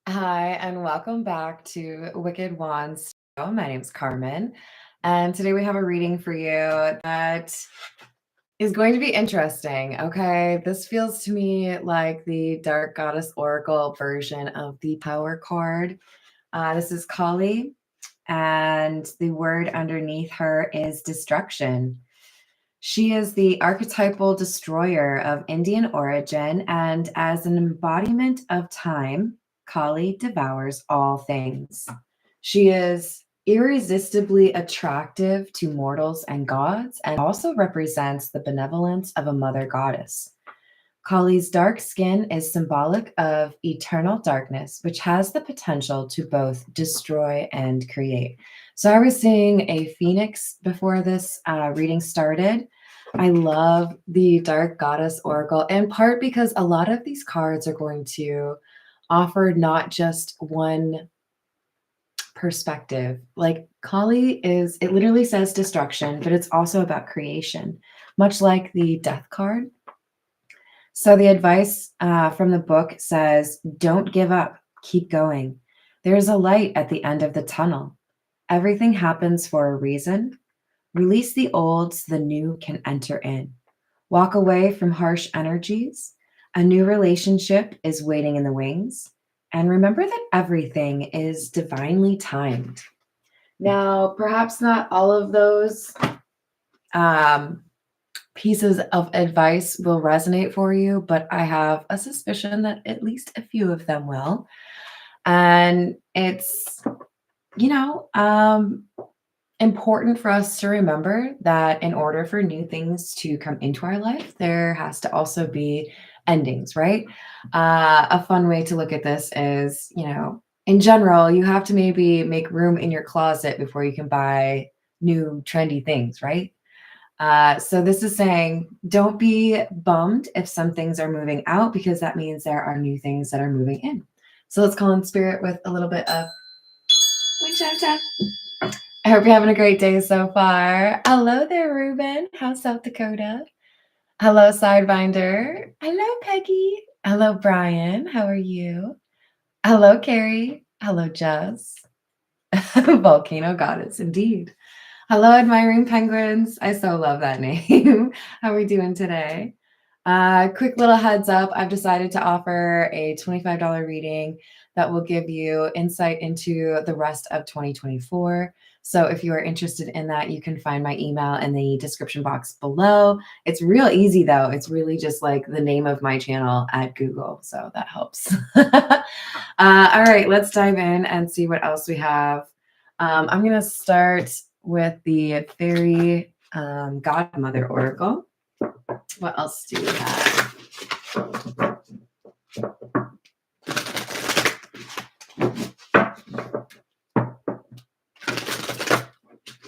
Hi, and welcome back to Wicked Wands. My name's Carmen, and today we have a reading for you that is going to be interesting. Okay, this feels to me like the Dark Goddess Oracle version of the Power card. This is Kali, and the word underneath her is destruction. She is the archetypal destroyer of Indian origin, and as an embodiment of time, Kali devours all things. She is irresistibly attractive to mortals and gods, and also represents the benevolence of a mother goddess. Kali's dark skin is symbolic of eternal darkness, which has the potential to both destroy and create. So I was seeing a phoenix before this reading started. I love the Dark Goddess Oracle, in part because a lot of these cards are going to offer not just one perspective. Like Kali is, it literally says destruction, but it's also about creation, much like the Death card. So the advice from the book says, don't give up, keep going. There's a light at the end of the tunnel. Everything happens for a reason. Release the old so the new can enter in. Walk away from harsh energies. A new relationship is waiting in the wings. And remember that everything is divinely timed. Now, perhaps not all of those um, pieces of advice will resonate for you, but I have a suspicion that at least a few of them will. And it's, you know, important for us to remember that in order for new things to come into our life, there has to also be endings, right? A fun way to look at this is, in general, you have to maybe make room in your closet before you can buy new trendy things, right? So this is saying, don't be bummed if some things are moving out because that means there are new things that are moving in. So let's call in spirit with a little bit of I hope you're having a great day so far. Hello there, Ruben. How's South Dakota? Hello, Sidebinder. Hello, Peggy. Hello, Brian. How are you? Hello, Carrie. Hello, Jess. Volcano goddess, indeed. Hello, admiring penguins. I so love that name. How are we doing today? Quick little heads up. I've decided to offer a $25 reading that will give you insight into the rest of 2024. So if you are interested in that, you can find my email in the description box below. It's real easy though. It's really just like the name of my channel at Google. So that helps. All right, let's dive in and see what else we have. I'm going to start with the Fairy Godmother Oracle. What else do we have?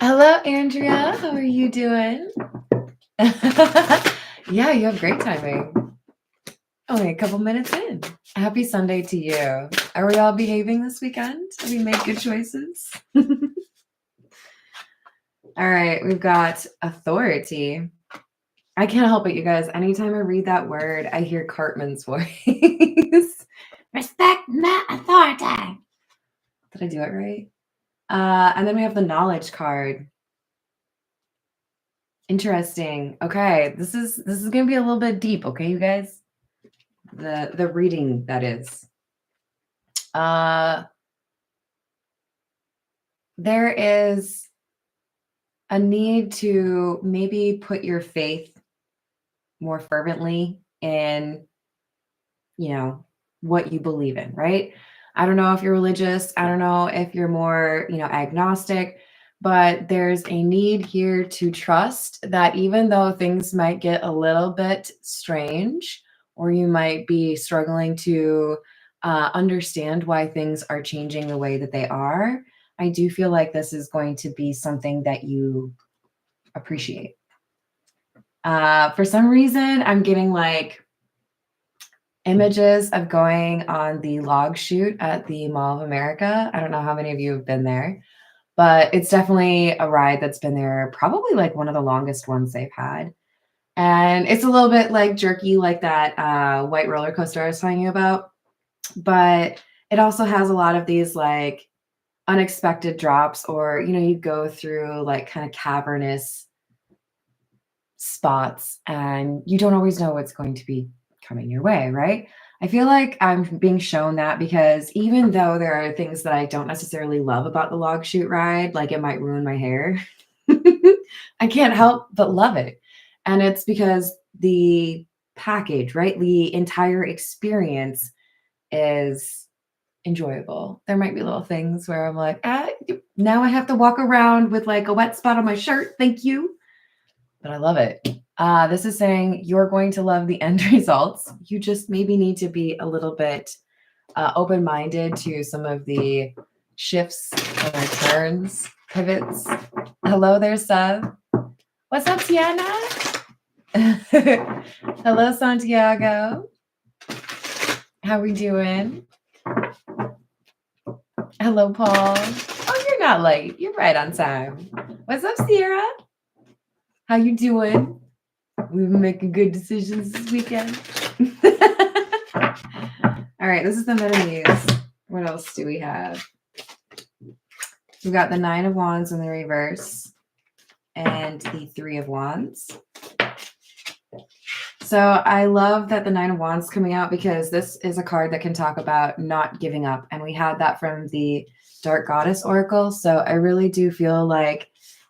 Hello, Andrea. How are you doing? Yeah, you have great timing. Only a couple minutes in. Happy Sunday to you. Are we all behaving this weekend? Have we made good choices? All right, we've got authority. I can't help it, you guys. Anytime I read that word, I hear Cartman's voice. Respect my authority. Did I do it right? And then we have the knowledge card. Interesting. Okay, this is gonna be a little bit deep, okay, you guys? The reading that is. There is a need to maybe put your faith more fervently in, what you believe in, right? I don't know if you're religious. I don't know if you're more, agnostic, but there's a need here to trust that even though things might get a little bit strange, or you might be struggling to understand why things are changing the way that they are, I do feel like this is going to be something that you appreciate. For some reason, I'm getting like images of going on the log shoot at the Mall of America. I don't know how many of you have been there, but it's definitely a ride that's been there, probably like one of the longest ones they've had. And it's a little bit like jerky, like that white roller coaster I was telling you about. But it also has a lot of these like unexpected drops, or, you know, you go through like kind of cavernous spots and you don't always know what's going to be coming your way, right? I feel like I'm being shown that because even though there are things that I don't necessarily love about the log chute ride, like it might ruin my hair, I can't help but love it. And it's because the package, right? The entire experience is enjoyable. There might be little things where I'm like, now I have to walk around with like a wet spot on my shirt. Thank you. But I love it. This is saying you're going to love the end results. You just maybe need to be a little bit open-minded to some of the shifts and turns, pivots. Hello there, Seth. What's up, Tiana? Hello, Santiago. How we doing? Hello, Paul. Oh, you're not late. You're right on time. What's up, Sierra? How you doing? We've been making good decisions this weekend. All right, this is the Meta-Muse. What else do we have? We've got the 9 of Wands in the reverse and the 3 of Wands. So I love that the 9 of Wands coming out because this is a card that can talk about not giving up. And we had that from the Dark Goddess Oracle. So I really do feel like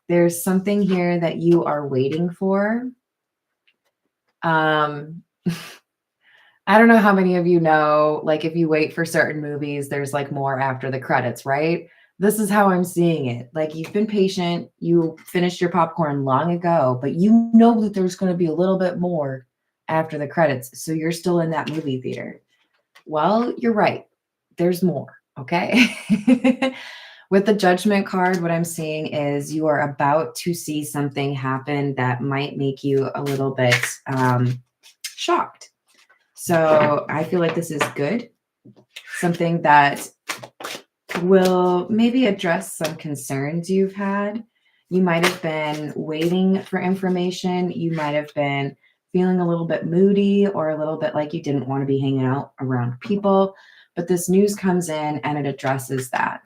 there's something here that you are waiting for. I don't know how many of you know, like if you wait for certain movies, there's like more after the credits, right? This is how I'm seeing it. Like you've been patient, you finished your popcorn long ago, but you know that there's going to be a little bit more after the credits. So you're still in that movie theater. Well, you're right. There's more. Okay. With the Judgment card, what I'm seeing is you are about to see something happen that might make you a little bit shocked. So I feel like this is good. Something that will maybe address some concerns you've had. You might have been waiting for information. You might have been feeling a little bit moody or a little bit like you didn't want to be hanging out around people. But this news comes in and it addresses that.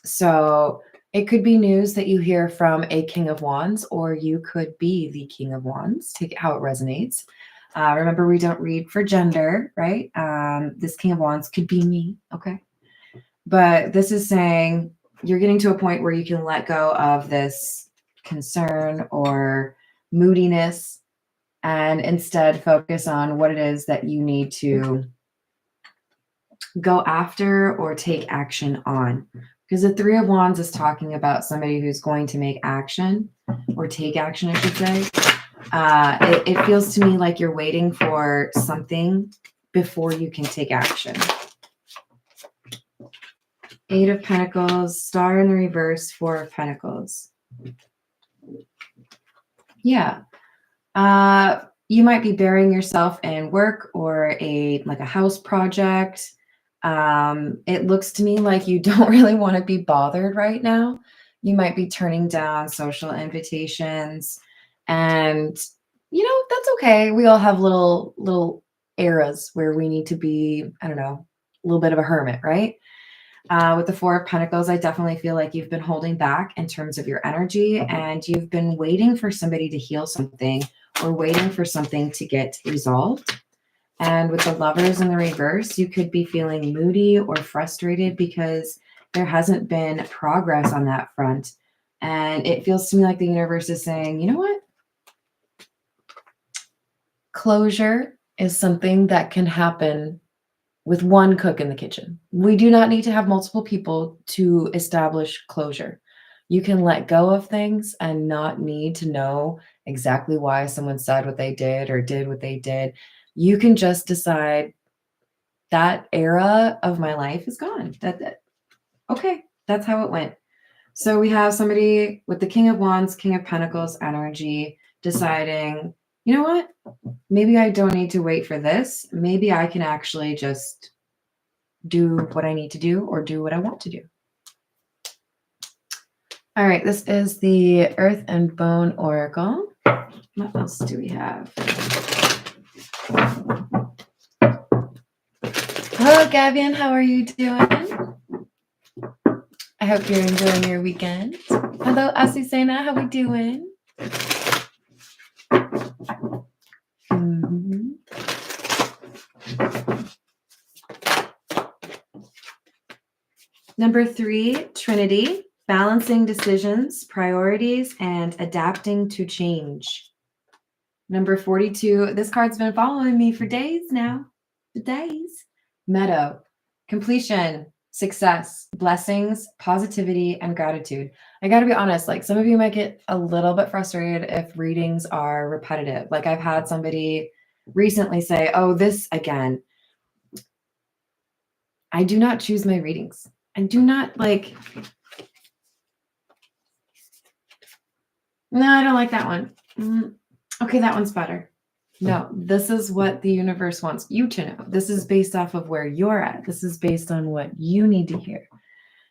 So it could be news that you hear from a King of Wands, or you could be the King of Wands. Take it how it resonates. Remember, we don't read for gender, right? This King of Wands could be me, okay? But this is saying you're getting to a point where you can let go of this concern or moodiness and instead focus on what it is that you need to go after or take action on. Because the 3 of Wands is talking about somebody who's going to make action or take action, I should say. It feels to me like you're waiting for something before you can take action. 8 of Pentacles, Star in the reverse, 4 of Pentacles. Yeah. You might be burying yourself in work or a house project. It looks to me like you don't really want to be bothered right now. You might be turning down social invitations, and you know, that's okay. We all have little eras where we need to be, I don't know, a little bit of a hermit, right? With the 4 of Pentacles, I definitely feel like you've been holding back in terms of your energy, and you've been waiting for somebody to heal something or waiting for something to get resolved. And with the Lovers in the reverse, you could be feeling moody or frustrated because there hasn't been progress on that front. And it feels to me like the universe is saying, you know what? Closure is something that can happen with one cook in the kitchen. We do not need to have multiple people to establish closure. You can let go of things and not need to know exactly why someone said what they did or did what they did. You can just decide that era of my life is gone. Okay, that's how it went. So we have somebody with the King of Wands, King of Pentacles energy deciding, you know what? Maybe I don't need to wait for this. Maybe I can actually just do what I need to do or do what I want to do. All right, this is the Earth and Bone Oracle. What else do we have? Hello, Gavin. How are you doing? I hope you're enjoying your weekend. Hello, Asusena. How we doing? Mhm. Number 3, Trinity, balancing decisions, priorities, and adapting to change. Number 42, this card's been following me for days now. For days. Meadow, completion, success, blessings, positivity, and gratitude. I got to be honest, like some of you might get a little bit frustrated if readings are repetitive. Like I've had somebody recently say, oh, this again. I do not choose my readings. I do not like, no, I don't like that one. Okay, that one's better. No, this is what the universe wants you to know. This is based off of where you're at. This is based on what you need to hear.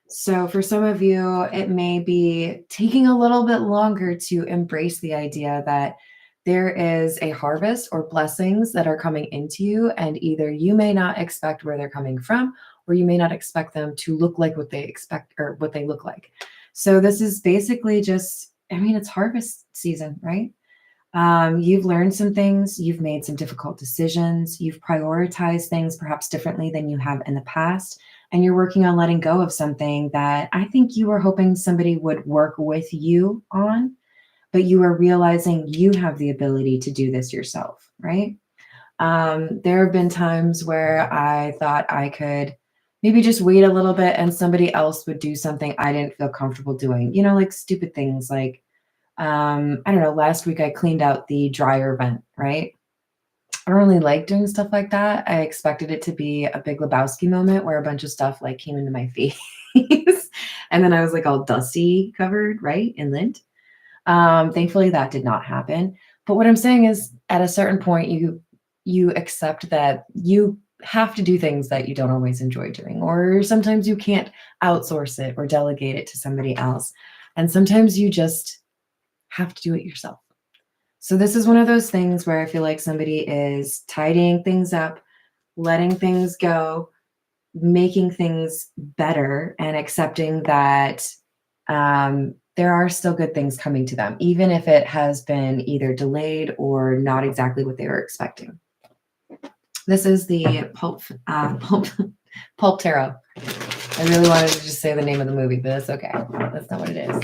So for some of you, it may be taking a little bit longer to embrace the idea that there is a harvest or blessings that are coming into you, and either you may not expect where they're coming from, or you may not expect them to look like what they expect or what they look like. So this is basically just, I mean, it's harvest season, right? You've learned some things, you've made some difficult decisions, you've prioritized things perhaps differently than you have in the past, and you're working on letting go of something that I think you were hoping somebody would work with you on, but you are realizing you have the ability to do this yourself, right? There have been times where I thought I could maybe just wait a little bit and somebody else would do something I didn't feel comfortable doing, like stupid things like I don't know, last week I cleaned out the dryer vent, right? I don't really like doing stuff like that. I expected it to be a Big Lebowski moment where a bunch of stuff like came into my face. And then I was like all dusty covered, right? In lint. Thankfully that did not happen. But what I'm saying is at a certain point, you accept that you have to do things that you don't always enjoy doing, or sometimes you can't outsource it or delegate it to somebody else. And sometimes you just have to do it yourself. So this is one of those things where I feel like somebody is tidying things up, letting things go, making things better, and accepting that there are still good things coming to them, even if it has been either delayed or not exactly what they were expecting. This is the Pulp Tarot. I really wanted to just say the name of the movie, but that's okay. That's not what it is.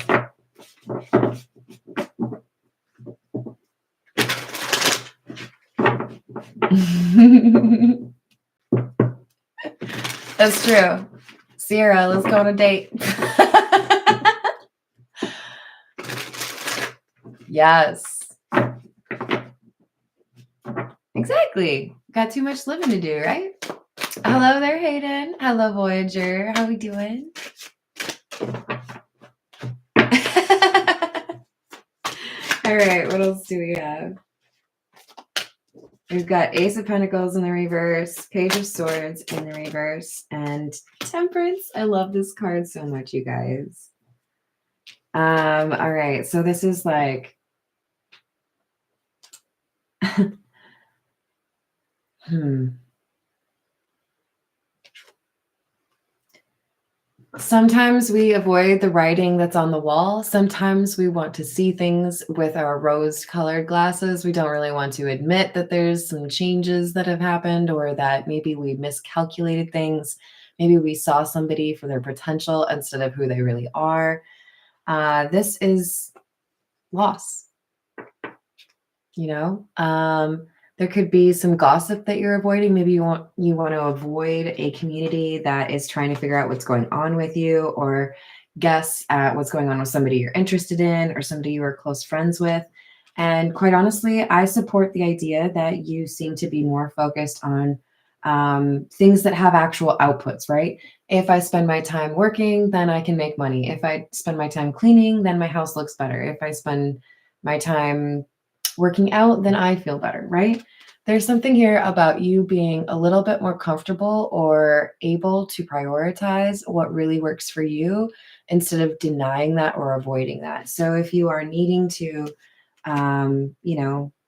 That's true. Sierra, let's go on a date. Yes. Exactly. Got too much living to do, right? Hello there, Hayden. Hello, Voyager. How we doing? All right, what else do we have? We've got Ace of Pentacles in the reverse, Page of Swords in the reverse, and Temperance. I love this card so much, you guys. All right, so this is like Sometimes we avoid the writing that's on the wall. Sometimes we want to see things with our rose-colored glasses. We don't really want to admit that there's some changes that have happened, or that maybe we miscalculated things. Maybe we saw somebody for their potential instead of who they really are. This is loss. There could be some gossip that you're avoiding. Maybe you want to avoid a community that is trying to figure out what's going on with you, or guess at what's going on with somebody you're interested in or somebody you are close friends with. And quite honestly, I support the idea that you seem to be more focused on things that have actual outputs, right? If I spend my time working, then I can make money. If I spend my time cleaning, then my house looks better. If I spend my time working out, then I feel better, right? There's something here about you being a little bit more comfortable or able to prioritize what really works for you instead of denying that or avoiding that. So if you are needing to,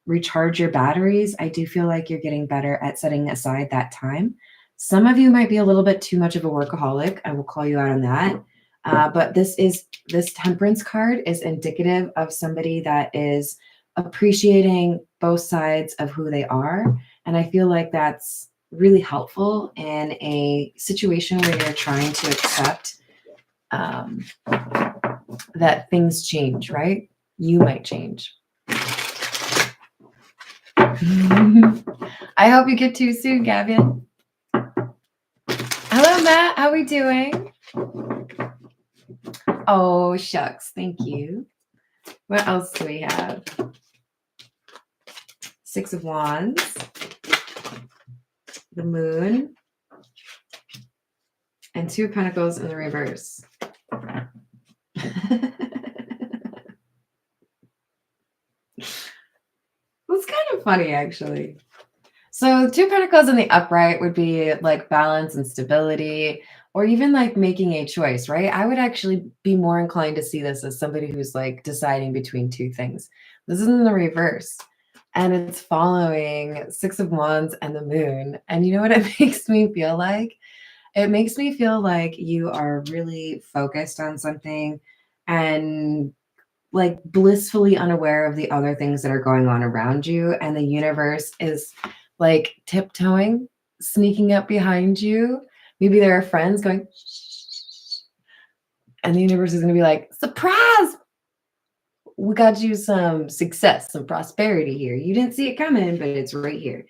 recharge your batteries, I do feel like you're getting better at setting aside that time. Some of you might be a little bit too much of a workaholic. I will call you out on that. But this Temperance card is indicative of somebody that is appreciating both sides of who they are. And I feel like that's really helpful in a situation where you're trying to accept that things change, right? You might change. I hope you get to soon, Gavin. Hello, Matt. How we doing? Oh, shucks. Thank you. What else do we have? Six of Wands, the Moon, and Two of Pentacles in the reverse. It's kind of funny, actually. So Two of Pentacles in the upright would be like balance and stability, or even like making a choice, right? I would actually be more inclined to see this as somebody who's like deciding between two things. This is in the reverse, and it's following Six of Wands and the Moon. And you know what it makes me feel like? It makes me feel like you are really focused on something and like blissfully unaware of the other things that are going on around you. And the universe is like tiptoeing, sneaking up behind you. Maybe there are friends going, shh, and the universe is going to be like, surprise! We got you some success, some prosperity here. You didn't see it coming, but it's right here.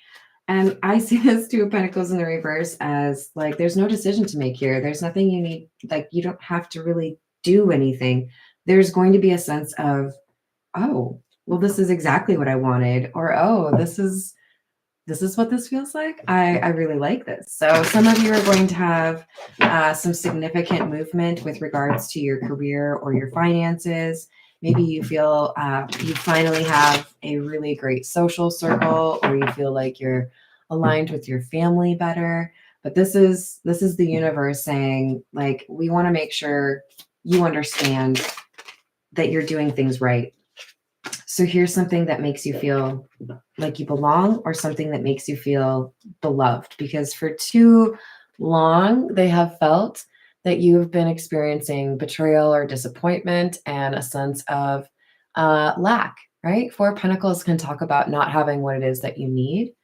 And I see this Two of Pentacles in the reverse as like, there's no decision to make here. There's nothing you need, like, you don't have to really do anything. There's going to be a sense of, oh, well, this is exactly what I wanted. Or, oh, this is what this feels like. I really like this. So some of you are going to have some significant movement with regards to your career or your finances. Maybe you feel you finally have a really great social circle, or you feel like you're aligned with your family better. But this is the universe saying, like, we want to make sure you understand that you're doing things right. So here's something that makes you feel like you belong, or something that makes you feel beloved, because for too long they have felt that you've been experiencing betrayal or disappointment and a sense of lack, right? Four of Pentacles can talk about not having what it is that you need.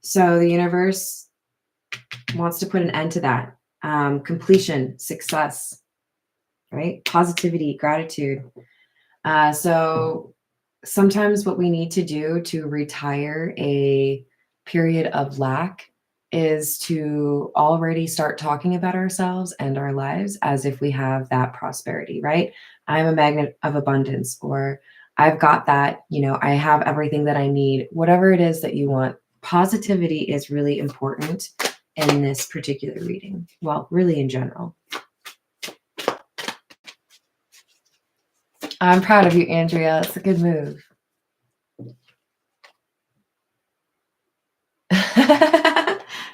So the universe wants to put an end to that. Completion, success, right? Positivity, gratitude. So sometimes what we need to do to retire a period of lack is to already start talking about ourselves and our lives as if we have that prosperity, right? I'm a magnet of abundance, or I've got that, I have everything that I need. Whatever it is that you want, positivity is really important in this particular reading. Well, really in general. I'm proud of you, Andrea. It's a good move.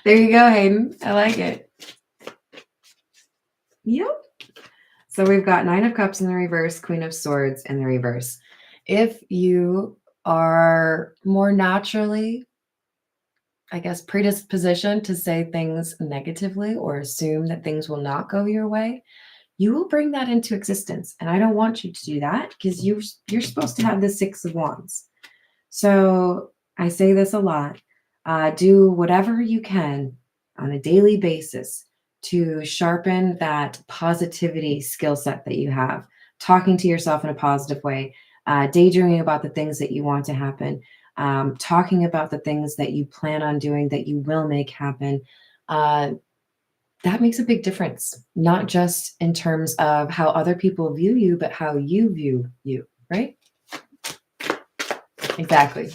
There you go, Hayden. I like it. Yep. So we've got Nine of Cups in the reverse, Queen of Swords in the reverse. If you are more naturally, I guess, predispositioned to say things negatively or assume that things will not go your way, you will bring that into existence. And I don't want you to do that, because you're supposed to have the Six of Wands. So I say this a lot. Do whatever you can on a daily basis to sharpen that positivity skill set that you have. Talking to yourself in a positive way, daydreaming about the things that you want to happen, talking about the things that you plan on doing that you will make happen. That makes a big difference, not just in terms of how other people view you, but how you view you, right? Exactly.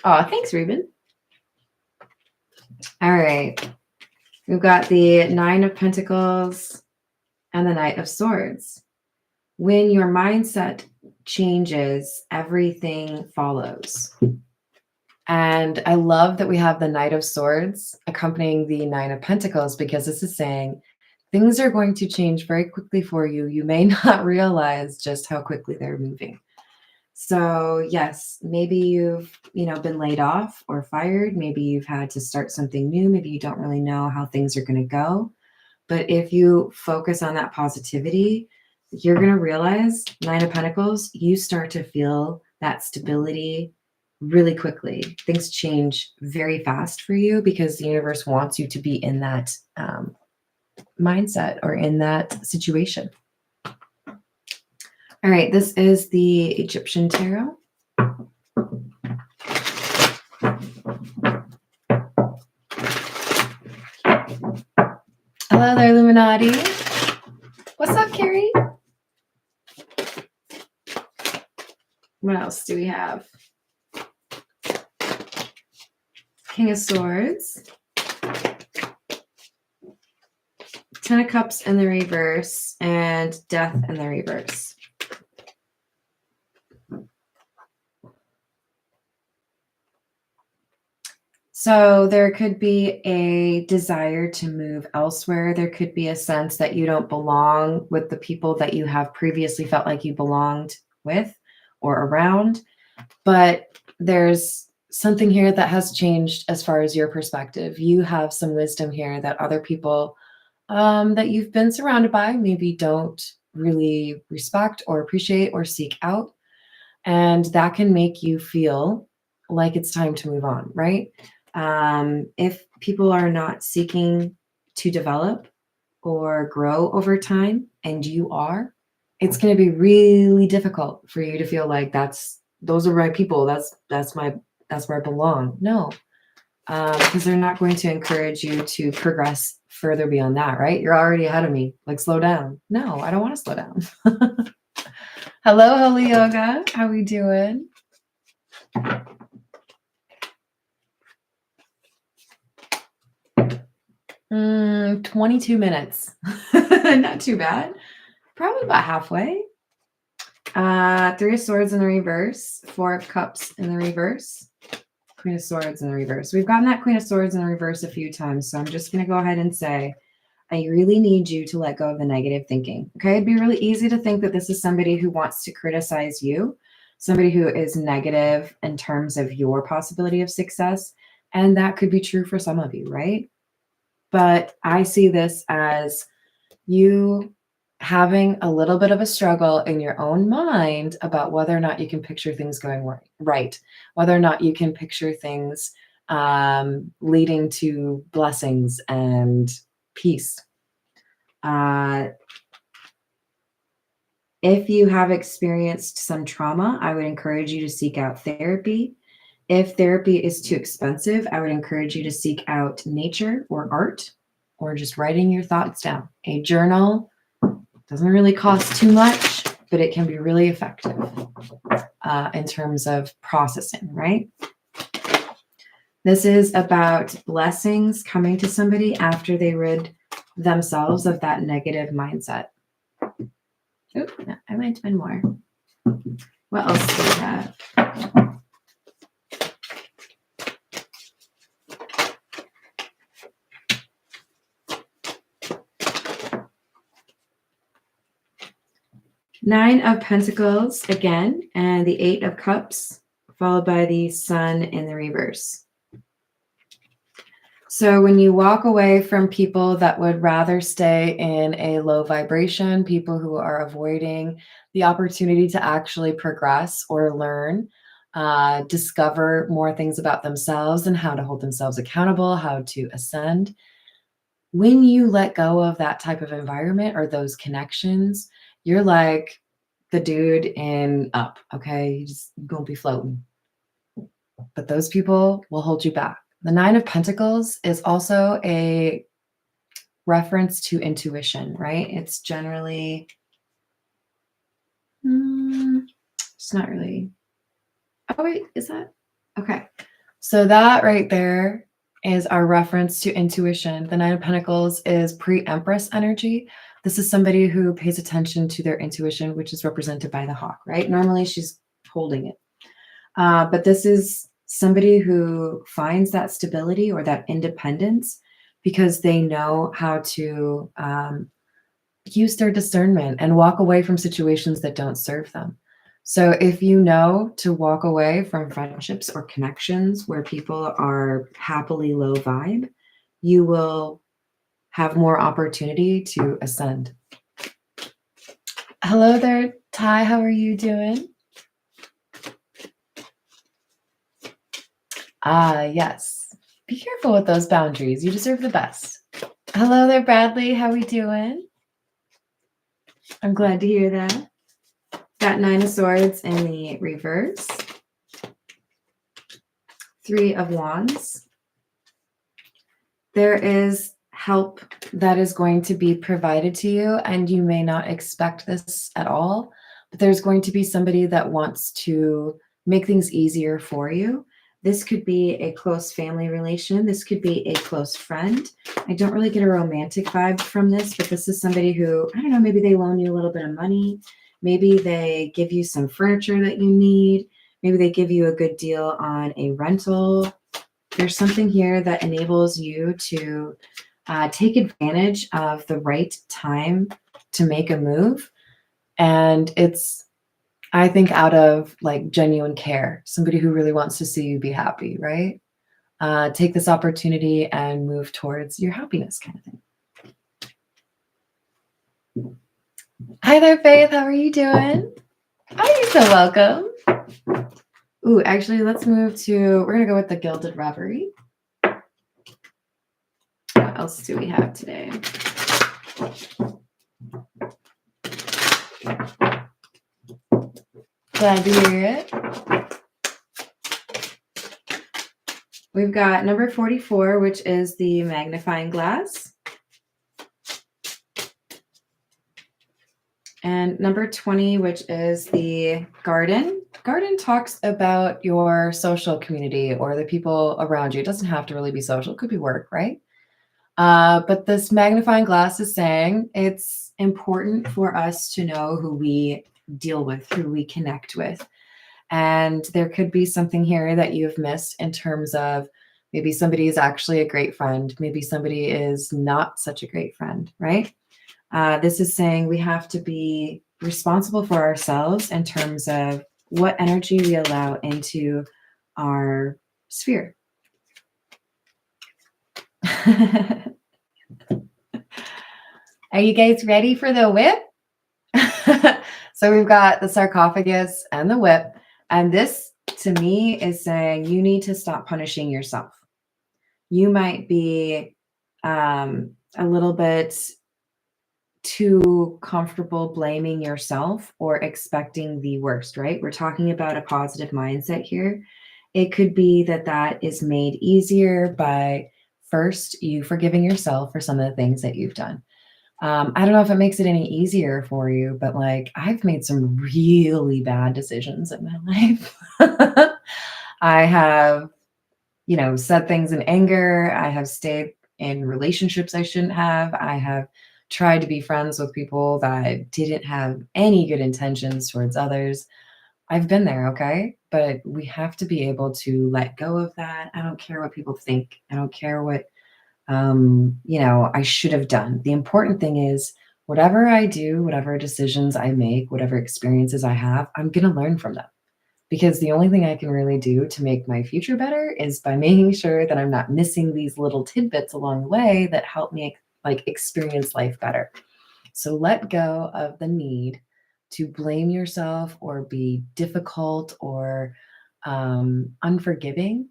Oh, thanks, Ruben. All right. We've got the Nine of Pentacles and the Knight of Swords. When your mindset changes, everything follows. And I love that we have the Knight of Swords accompanying the Nine of Pentacles, because this is saying things are going to change very quickly for you. You may not realize just how quickly they're moving. So yes, maybe you've, been laid off or fired. Maybe you've had to start something new. Maybe you don't really know how things are going to go. But if you focus on that positivity, you're going to realize, Nine of Pentacles, you start to feel that stability really quickly. Things change very fast for you because the universe wants you to be in that mindset or in that situation. All right, this is the Egyptian Tarot. Hello there, Illuminati. What's up, Carrie? What else do we have? King of Swords. Ten of Cups in the reverse and Death in the reverse. So there could be a desire to move elsewhere. There could be a sense that you don't belong with the people that you have previously felt like you belonged with or around. But there's something here that has changed as far as your perspective. You have some wisdom here that other people that you've been surrounded by maybe don't really respect or appreciate or seek out. And that can make you feel like it's time to move on, right? If people are not seeking to develop or grow over time and you are, it's going to be really difficult for you to feel like those are my people. That's where I belong. No, because they're not going to encourage you to progress further beyond that, right? You're already ahead of me. Like, slow down. No, I don't want to slow down. Hello, Holy Yoga. How we doing? 22 minutes. Not too bad. Probably about halfway. Three of Swords in the reverse. Four of Cups in the reverse. Queen of Swords in the reverse. We've gotten that Queen of Swords in the reverse a few times, so I'm just going to go ahead and say, I really need you to let go of the negative thinking. Okay, it'd be really easy to think that this is somebody who wants to criticize you, somebody who is negative in terms of your possibility of success, and that could be true for some of you, right? But I see this as you having a little bit of a struggle in your own mind about whether or not you can picture things going right, whether or not you can picture things leading to blessings and peace. If you have experienced some trauma, I would encourage you to seek out therapy. If therapy is too expensive, I would encourage you to seek out nature or art or just writing your thoughts down. A journal doesn't really cost too much, but it can be really effective in terms of processing, right? This is about blessings coming to somebody after they rid themselves of that negative mindset. Oh, I might spend more. What else do we have? Nine of Pentacles again, and the Eight of Cups, followed by the Sun in the reverse. So when you walk away from people that would rather stay in a low vibration, people who are avoiding the opportunity to actually progress or learn, discover more things about themselves and how to hold themselves accountable, how to ascend. When you let go of that type of environment or those connections, you're like the dude in Up, okay? You just gonna be floating. But those people will hold you back. The Nine of Pentacles is also a reference to intuition, right? It's generally, it's not really, oh wait, is that? Okay. So that right there is our reference to intuition. The Nine of Pentacles is pre-Empress energy. This is somebody who pays attention to their intuition, which is represented by the hawk, right? Normally she's holding it. But this is somebody who finds that stability or that independence because they know how to use their discernment and walk away from situations that don't serve them. So if you know to walk away from friendships or connections where people are happily low vibe, you will have more opportunity to ascend. Hello there, Ty. How are you doing? Yes. Be careful with those boundaries. You deserve the best. Hello there, Bradley. How we doing? I'm glad to hear that. Got 9 of Swords in the reverse. 3 of Wands. There is help that is going to be provided to you, and you may not expect this at all, but there's going to be somebody that wants to make things easier for you. This could be a close family relation. This could be a close friend. I don't really get a romantic vibe from this, but this is somebody who, I don't know, maybe they loan you a little bit of money. Maybe they give you some furniture that you need. Maybe they give you a good deal on a rental. There's something here that enables you to take advantage of the right time to make a move. And it's, I think, out of like genuine care, somebody who really wants to see you be happy, right? Take this opportunity and move towards your happiness kind of thing. Hi there, Faith. How are you doing? Oh, you're so welcome. Ooh, actually, let's move to, we're going to go with the Gilded Reverie. What else do we have today? Glad to hear it. We've got number 44, which is the magnifying glass. And number 20, which is the garden. Garden talks about your social community or the people around you. It doesn't have to really be social. It could be work, right? But this magnifying glass is saying it's important for us to know who we deal with, who we connect with. And there could be something here that you've missed in terms of maybe somebody is actually a great friend. Maybe somebody is not such a great friend, right? This is saying we have to be responsible for ourselves in terms of what energy we allow into our sphere. Are you guys ready for the whip? So we've got the sarcophagus and the whip. And this, to me, is saying you need to stop punishing yourself. You might be a little bit too comfortable blaming yourself or expecting the worst, right? We're talking about a positive mindset here. It could be that that is made easier by first you forgiving yourself for some of the things that you've done. I don't know if it makes it any easier for you, but like I've made some really bad decisions in my life. I have, said things in anger. I have stayed in relationships I shouldn't have. I have tried to be friends with people that didn't have any good intentions towards others. I've been there, okay? But we have to be able to let go of that. I don't care what people think. I don't care what I should have done. The important thing is whatever I do, whatever decisions I make, whatever experiences I have, I'm going to learn from them. Because the only thing I can really do to make my future better is by making sure that I'm not missing these little tidbits along the way that help me experience life better. So let go of the need to blame yourself or be difficult or unforgiving.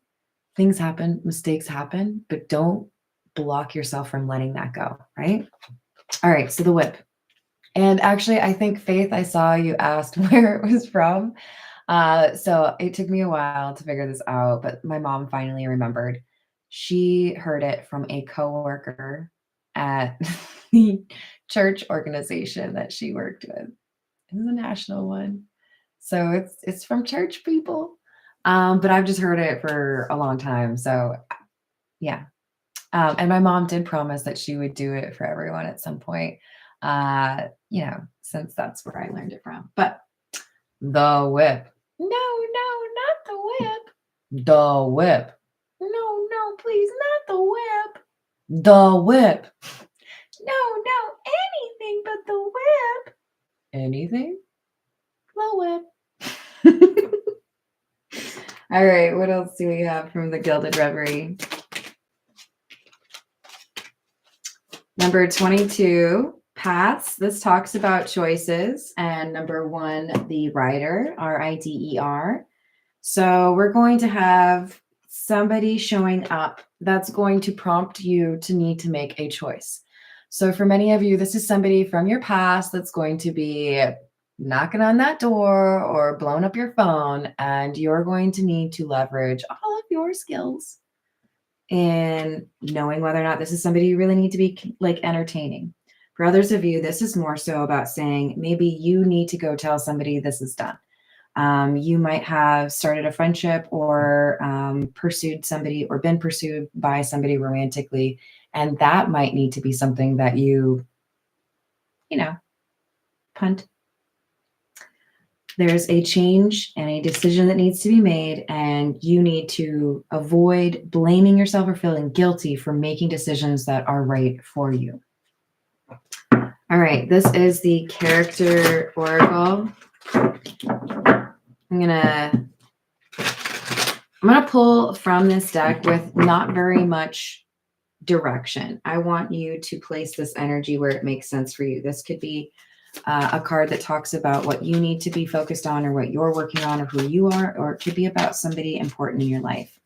Things happen, mistakes happen, but don't block yourself from letting that go, right? All right, so the whip. And actually, I think, Faith, I saw you asked where it was from. So it took me a while to figure this out, but my mom finally remembered. She heard it from a coworker at the church organization that she worked with. It was a national one. So it's from church people. But I've just heard it for a long time. So yeah. And my mom did promise that she would do it for everyone at some point. Since that's where I learned it from. But the whip. No, not the whip. The whip. No, please, not the whip. The whip. No, anything but the whip. Anything? The whip. All right, what else do we have from the Gilded Reverie? Number 22, Paths. This talks about choices. And number 1, the Rider, Rider. So we're going to have somebody showing up that's going to prompt you to need to make a choice. So for many of you, this is somebody from your past that's going to be knocking on that door or blowing up your phone, and you're going to need to leverage all of your skills in knowing whether or not this is somebody you really need to be like entertaining. For others of you, this is more so about saying maybe you need to go tell somebody this is done. You might have started a friendship or pursued somebody or been pursued by somebody romantically, and that might need to be something that you know, punt. There's a change and a decision that needs to be made, and you need to avoid blaming yourself or feeling guilty for making decisions that are right for you. All right, this is the character oracle. I'm gonna pull from this deck with not very much direction. I want you to place this energy where it makes sense for you. This could be a card that talks about what you need to be focused on or what you're working on or who you are, or it could be about somebody important in your life.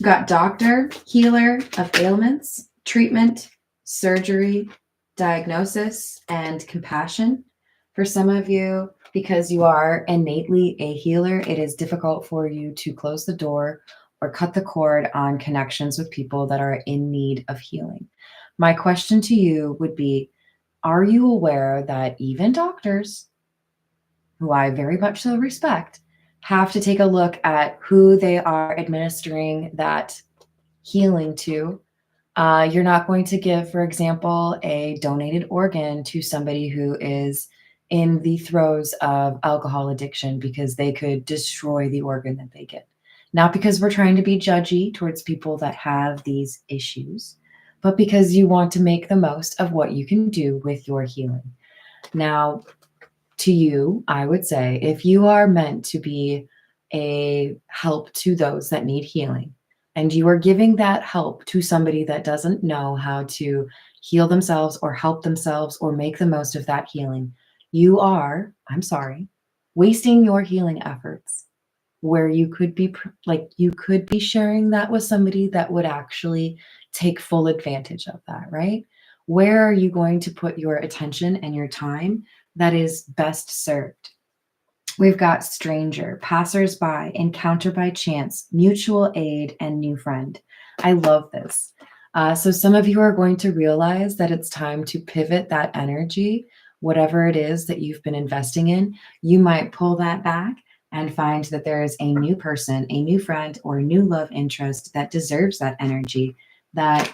Got doctor, healer of ailments, treatment, surgery, diagnosis, and compassion. For some of you, because you are innately a healer, it is difficult for you to close the door or cut the cord on connections with people that are in need of healing. My question to you would be, are you aware that even doctors, who I very much so respect, have to take a look at who they are administering that healing to? You're not going to give, for example, a donated organ to somebody who is in the throes of alcohol addiction because they could destroy the organ that they get. Not because we're trying to be judgy towards people that have these issues, but because you want to make the most of what you can do with your healing. Now, to you, I would say, if you are meant to be a help to those that need healing, and you are giving that help to somebody that doesn't know how to heal themselves or help themselves or make the most of that healing, you are, I'm sorry, wasting your healing efforts, where you could be sharing that with somebody that would actually take full advantage of that, right? Where are you going to put your attention and your time that is best served? We've got stranger, passersby, encounter by chance, mutual aid, and new friend. I love this. So some of you are going to realize that it's time to pivot that energy, whatever it is that you've been investing in. You might pull that back and find that there is a new person, a new friend, or a new love interest that deserves that energy, that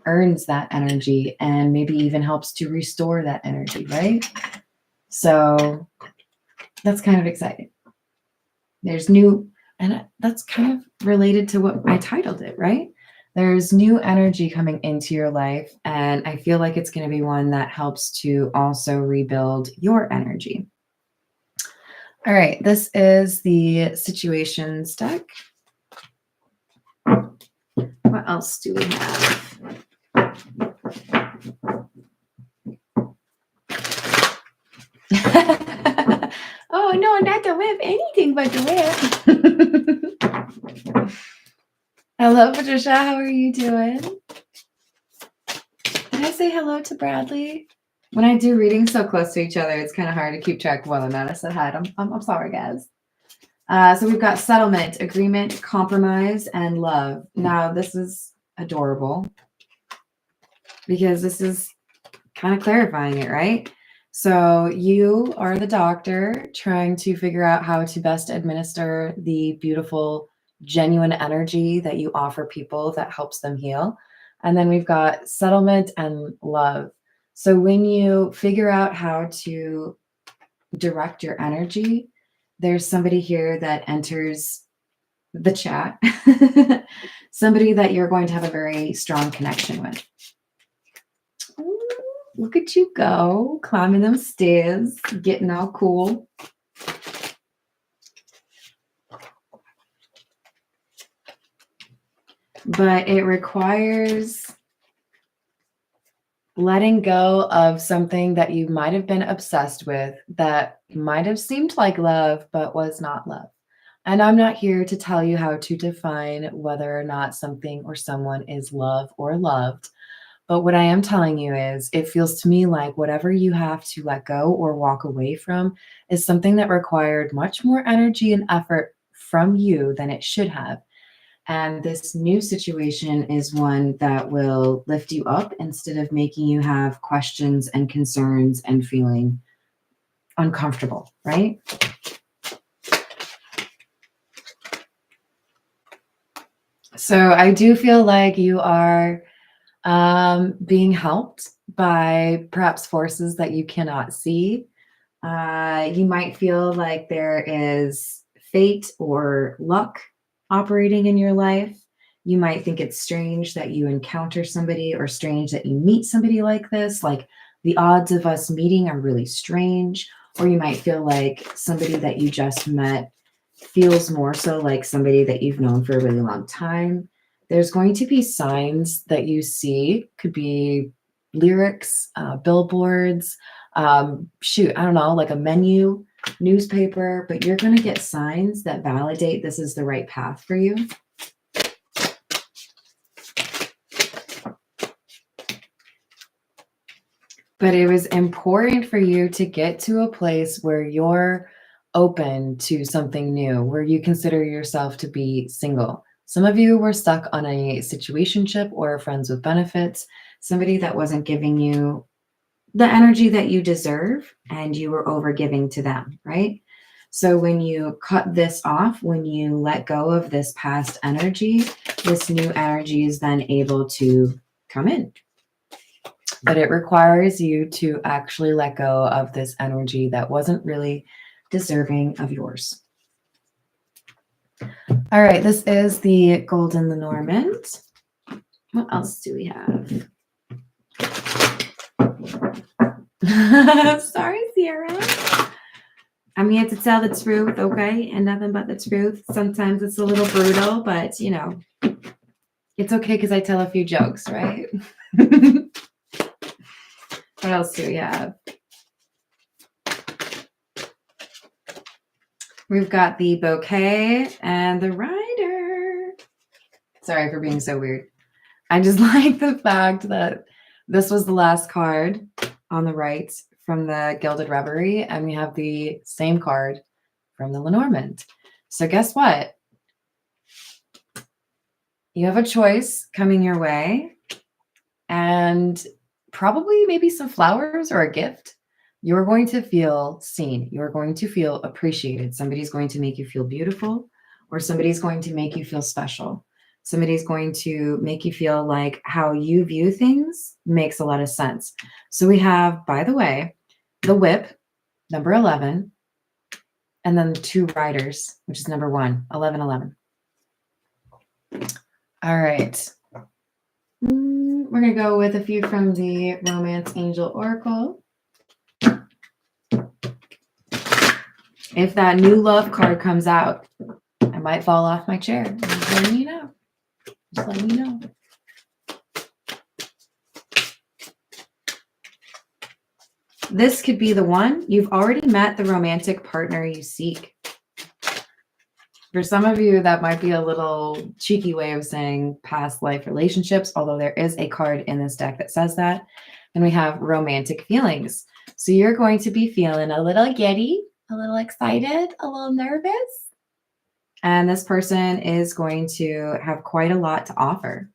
earns that energy, and maybe even helps to restore that energy, right? So that's kind of exciting. There's new, and that's kind of related to what I titled it, right? There's new energy coming into your life, and I feel like it's going to be one that helps to also rebuild your energy. All right, this is the situations deck. What else do we have? Oh, no, not the whip. Anything but the whip. Hello, Patricia. How are you doing? Did I say hello to Bradley? When I do readings so close to each other, it's kind of hard to keep track of whether or not I said hi. I'm sorry, guys. So we've got settlement, agreement, compromise, and love. Now, this is adorable because this is kind of clarifying it, right? So you are the doctor trying to figure out how to best administer the beautiful, genuine energy that you offer people that helps them heal. And then we've got settlement and love. So when you figure out how to direct your energy, there's somebody here that enters the chat, somebody that you're going to have a very strong connection with. Look at you go, climbing them stairs, getting all cool. But it requires letting go of something that you might have been obsessed with that might have seemed like love, but was not love. And I'm not here to tell you how to define whether or not something or someone is love or loved. But what I am telling you is, it feels to me like whatever you have to let go or walk away from is something that required much more energy and effort from you than it should have. And this new situation is one that will lift you up instead of making you have questions and concerns and feeling uncomfortable, right? So I do feel like you are being helped by perhaps forces that you cannot see. You might feel like there is fate or luck operating in your life. You might think it's strange that you encounter somebody or strange that you meet somebody like this. Like the odds of us meeting are really strange. Or you might feel like somebody that you just met feels more so like somebody that you've known for a really long time. There's going to be signs that you see, could be lyrics, billboards, shoot, I don't know, like a menu, newspaper, but you're going to get signs that validate this is the right path for you. But it was important for you to get to a place where you're open to something new, where you consider yourself to be single. Some of you were stuck on a situationship or friends with benefits, somebody that wasn't giving you the energy that you deserve and you were over giving to them, right? So when you cut this off, when you let go of this past energy, this new energy is then able to come in. But it requires you to actually let go of this energy that wasn't really deserving of yours. All right, this is the Golden Lenormand. What else do we have? Sorry, Sierra. I'm here to tell the truth, okay? And nothing but the truth. Sometimes it's a little brutal, but you know, it's okay because I tell a few jokes, right? What else do we have? We've got the Bouquet and the Rider. Sorry for being so weird. I just like the fact that this was the last card on the right from the Gilded Reverie, and we have the same card from the Lenormand. So guess what? You have a choice coming your way, and probably maybe some flowers or a gift. You're going to feel seen. You're going to feel appreciated. Somebody's going to make you feel beautiful, or somebody's going to make you feel special. Somebody's going to make you feel like how you view things makes a lot of sense. So we have, by the way, the Whip, number 11, and then the two Riders, which is number 1, 1111. All right. We're going to go with a few from the Romance Angel Oracle. If that new love card comes out, I might fall off my chair. Just letting you know. Just letting you know. This could be the one. You've already met the romantic partner you seek. For some of you, that might be a little cheeky way of saying past life relationships, although there is a card in this deck that says that. And we have romantic feelings. So you're going to be feeling a little giddy, a little excited, a little nervous. And this person is going to have quite a lot to offer.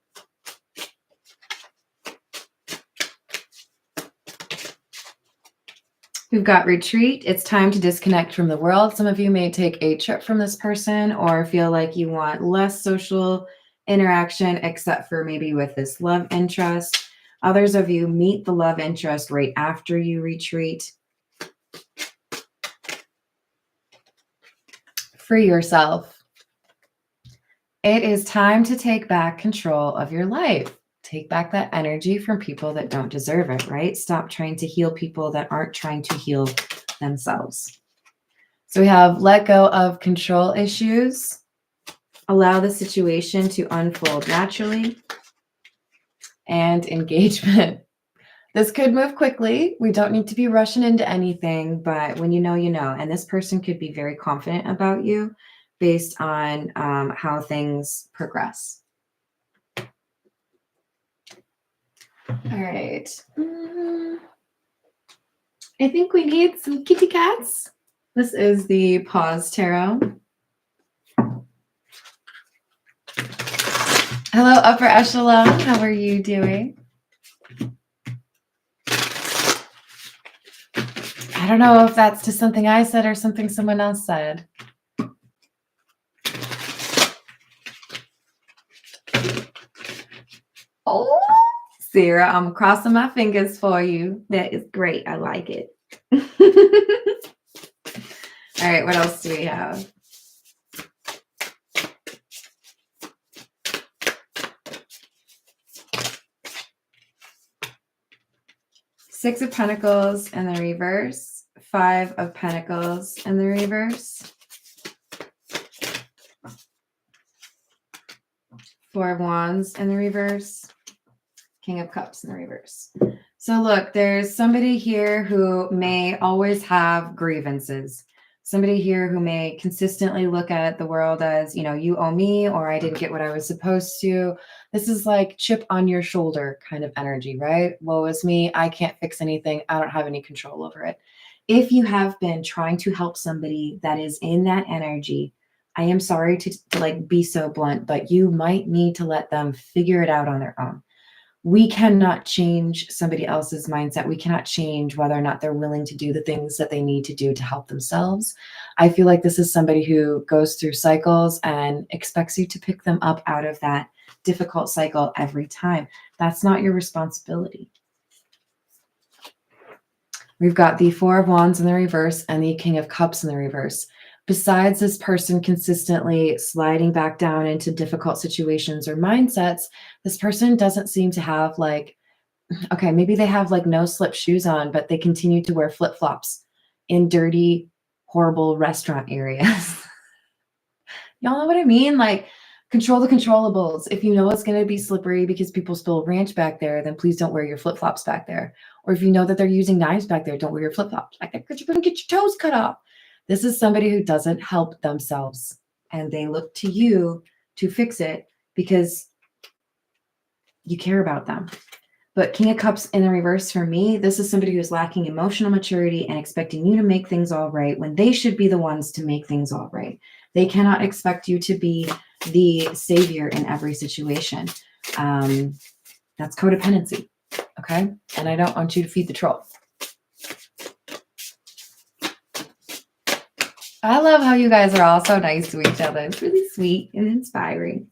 We've got retreat. It's time to disconnect from the world. Some of you may take a trip from this person or feel like you want less social interaction, except for maybe with this love interest. Others of you meet the love interest right after you retreat. Free yourself. It is time to take back control of your life. Take back that energy from people that don't deserve it, right? Stop trying to heal people that aren't trying to heal themselves. So we have let go of control issues. Allow the situation to unfold naturally. And engagement. This could move quickly. We don't need to be rushing into anything, but when you know, you know. And this person could be very confident about you based on how things progress. All right. I think we need some kitty cats. This is the Pause Tarot. Hello, Upper Echelon. How are you doing? I don't know if that's just something I said or something someone else said. Oh, Sarah, I'm crossing my fingers for you. That is great. I like it. All right, what else do we have? Six of Pentacles in the reverse. Five of Pentacles in the reverse. Four of Wands in the reverse. King of Cups in the reverse. So look, there's somebody here who may always have grievances. Somebody here who may consistently look at the world as, you know, you owe me, or I didn't get what I was supposed to. This is like chip on your shoulder kind of energy, right? Woe is me. I can't fix anything. I don't have any control over it. If you have been trying to help somebody that is in that energy, I am sorry to like be so blunt, but you might need to let them figure it out on their own. We cannot change somebody else's mindset. We cannot change whether or not they're willing to do the things that they need to do to help themselves. I feel like this is somebody who goes through cycles and expects you to pick them up out of that difficult cycle every time. That's not your responsibility. We've got the Four of Wands in the reverse and the King of Cups in the reverse. Besides this person consistently sliding back down into difficult situations or mindsets, this person doesn't seem to have like, okay, maybe they have like no slip shoes on, but they continue to wear flip-flops in dirty, horrible restaurant areas. Y'all know what I mean? Like, control the controllables. If you know it's going to be slippery because people spill ranch back there, then please don't wear your flip-flops back there. Or if you know that they're using knives back there, don't wear your flip-flops back there because you're going to get your toes cut off. This is somebody who doesn't help themselves, and they look to you to fix it because you care about them. But King of Cups in the reverse for me, this is somebody who's lacking emotional maturity and expecting you to make things all right when they should be the ones to make things all right. They cannot expect you to be the savior in every situation. That's codependency, okay? And I don't want you to feed the troll. I love how you guys are all so nice to each other. It's really sweet and inspiring.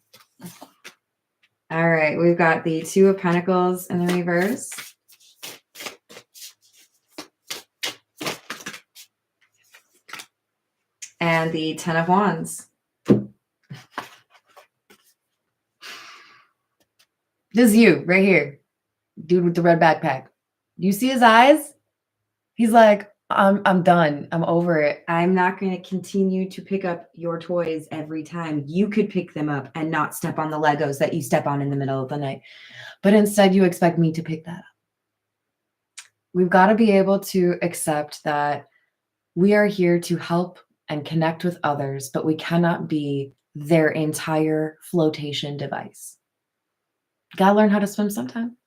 All right, we've got the Two of Pentacles in the reverse. And the Ten of Wands. This is you right here. Dude with the red backpack. You see his eyes? He's like, I'm done. I'm over it. I'm not going to continue to pick up your toys every time. You could pick them up and not step on the Legos that you step on in the middle of the night. But instead, you expect me to pick that up. We've got to be able to accept that we are here to help and connect with others, but we cannot be their entire flotation device. Gotta learn how to swim sometime.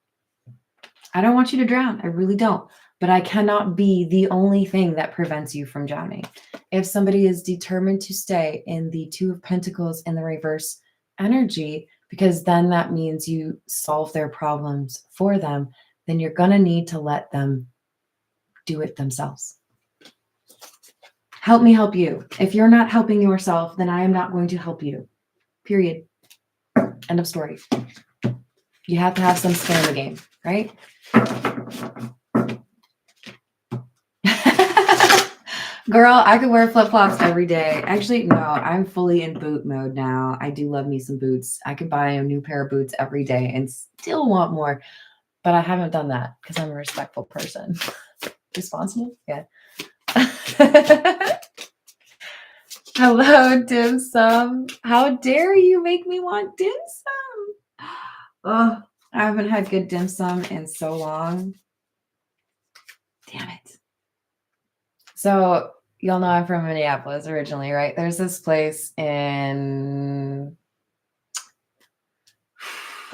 I don't want you to drown. I really don't. But I cannot be the only thing that prevents you from drowning. If somebody is determined to stay in the Two of Pentacles in the reverse energy, because then that means you solve their problems for them, then you're going to need to let them do it themselves. Help me help you. If you're not helping yourself, then I am not going to help you. Period. End of story. You have to have some skin in the game, right? Girl, I could wear flip-flops every day. Actually, no, I'm fully in boot mode now. I do love me some boots. I could buy a new pair of boots every day and still want more, but I haven't done that because I'm a respectful person. Responsible? Yeah. Hello, dim sum. How dare you make me want dim sum? Oh, I haven't had good dim sum in so long. Damn it. So, y'all know I'm from Minneapolis originally, right? There's this place in,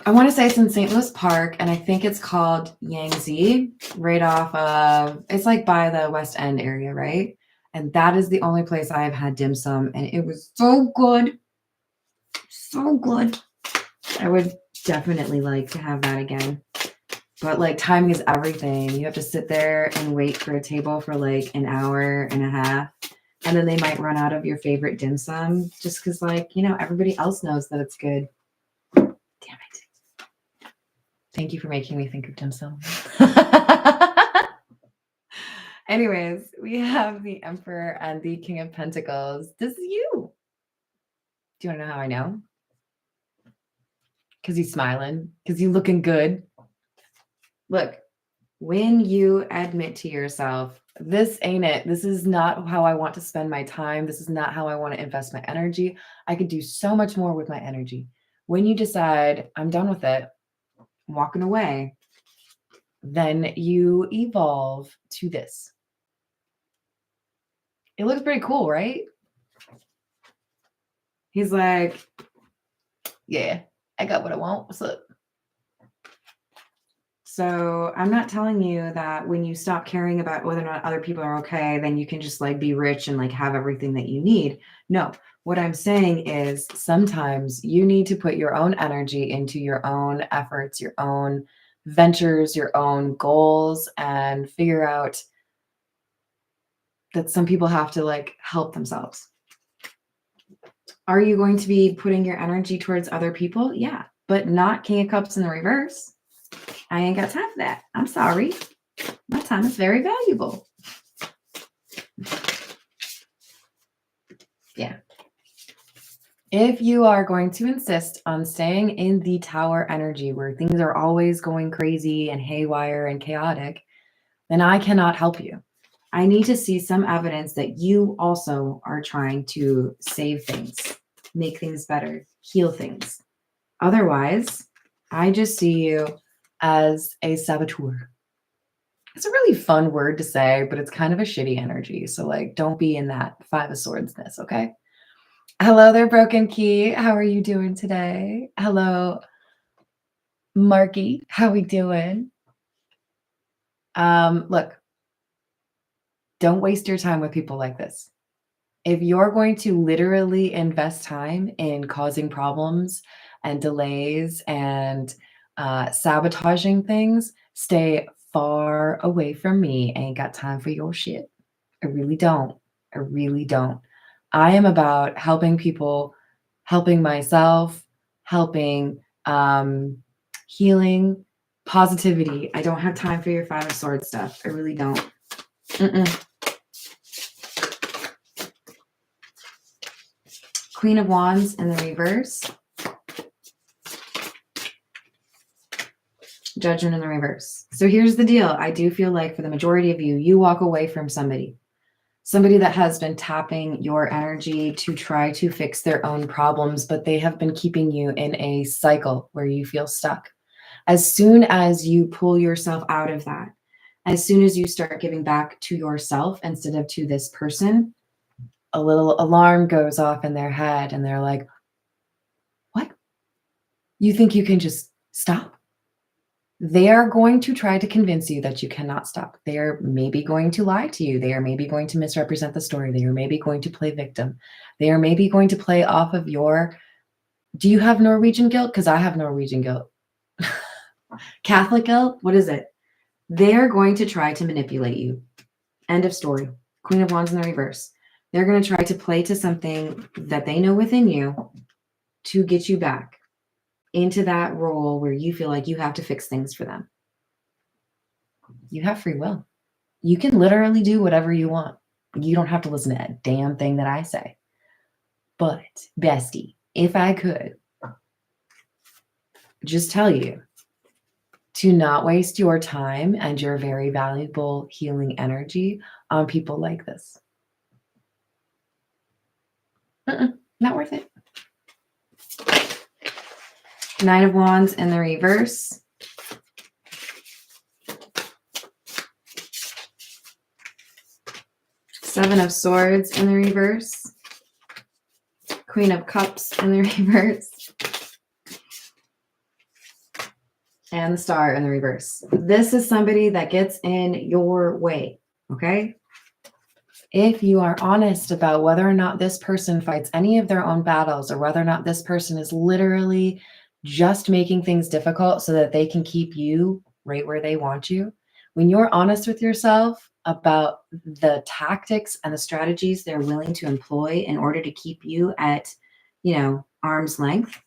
I want to say it's in St. Louis Park, and I think it's called Yangtze, right off of, it's like by the West End area, right? And that is the only place I have had dim sum, and it was so good. So good. I would definitely like to have that again. But like timing is everything. You have to sit there and wait for a table for like an hour and a half. And then they might run out of your favorite dim sum just because, like, you know, everybody else knows that it's good. Damn it. Thank you for making me think of dim sum. Anyways, we have the Emperor and the King of Pentacles. This is you. Do you want to know how I know? Because he's smiling. Because he's looking good. Look, when you admit to yourself, this ain't it. This is not how I want to spend my time. This is not how I want to invest my energy. I could do so much more with my energy. When you decide, I'm done with it, I'm walking away, then you evolve to this. It looks pretty cool, right? He's like, yeah, I got what I want. What's up? So I'm not telling you that when you stop caring about whether or not other people are okay, then you can just like be rich and like have everything that you need. No, what I'm saying is sometimes you need to put your own energy into your own efforts, your own ventures, your own goals, and figure out that some people have to like help themselves. Are you going to be putting your energy towards other people? Yeah, but not King of Cups in the reverse. I ain't got time for that. I'm sorry. My time is very valuable. Yeah. If you are going to insist on staying in the tower energy where things are always going crazy and haywire and chaotic, then I cannot help you. I need to see some evidence that you also are trying to save things, make things better, heal things. Otherwise, I just see you as a saboteur. It's a really fun word to say, but it's kind of a shitty energy. So like, don't be in that Five of Swordsness, okay? Hello there, Broken Key. How are you doing today? Hello, Marky. How we doing? Look, don't waste your time with people like this. If you're going to literally invest time in causing problems and delays and sabotaging things, stay far away from me. I ain't got time for your shit. I really don't. I really don't. I am about helping people, helping myself, helping healing, positivity. I don't have time for your Five of Swords stuff. I really don't. Mm-mm. Queen of Wands in the reverse. Judgment in the reverse. So here's the deal. I do feel like for the majority of you, you walk away from somebody that has been tapping your energy to try to fix their own problems, but they have been keeping you in a cycle where you feel stuck. As soon as you pull yourself out of that, as soon as you start giving back to yourself instead of to this person, a little alarm goes off in their head and they're like, what? You think you can just stop? They are going to try to convince you that you cannot stop. They are maybe going to lie to you. They are maybe going to misrepresent the story. They are maybe going to play victim. They are maybe going to play off of your, do you have Norwegian guilt? Because I have Norwegian guilt. Catholic guilt? What is it? They're going to try to manipulate you. End of story. Queen of Wands in the reverse. They're going to try to play to something that they know within you to get you back into that role where you feel like you have to fix things for them. You have free will. You can literally do whatever you want. You don't have to listen to a damn thing that I say. But, bestie, if I could just tell you to not waste your time and your very valuable healing energy on people like this. Not worth it. Nine of Wands in the reverse. Seven of Swords in the reverse. Queen of Cups in the reverse. And the Star in the reverse. This is somebody that gets in your way, okay? If you are honest about whether or not this person fights any of their own battles, or whether or not this person is literally just making things difficult so that they can keep you right where they want you, when you're honest with yourself about the tactics and the strategies they're willing to employ in order to keep you at, arm's length,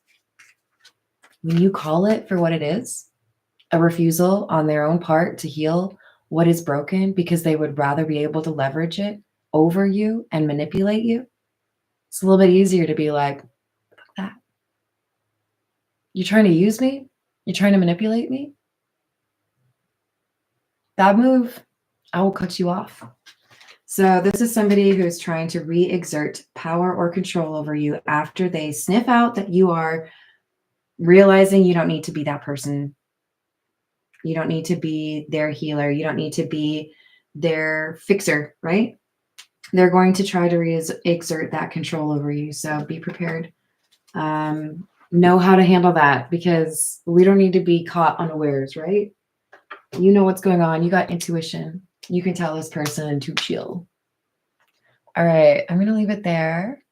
when you call it for what it is, a refusal on their own part to heal what is broken because they would rather be able to leverage it over you and manipulate you, it's a little bit easier to be like, fuck that. You're trying to use me? You're trying to manipulate me? Bad move. I will cut you off. So this is somebody who's trying to re-exert power or control over you after they sniff out that you are realizing you don't need to be that person. You don't need to be their healer. You don't need to be their fixer, right? They're going to try to re-exert that control over you. So be prepared. Know how to handle that, because we don't need to be caught unawares, right? You know what's going on. You got intuition. You can tell this person to chill. All right, I'm going to leave it there.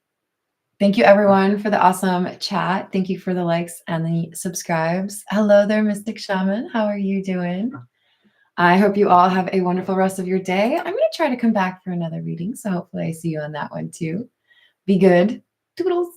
Thank you, everyone, for the awesome chat. Thank you for the likes and the subscribes. Hello there, Mystic Shaman. How are you doing? I hope you all have a wonderful rest of your day. I'm going to try to come back for another reading, so hopefully I see you on that one too. Be good. Toodles.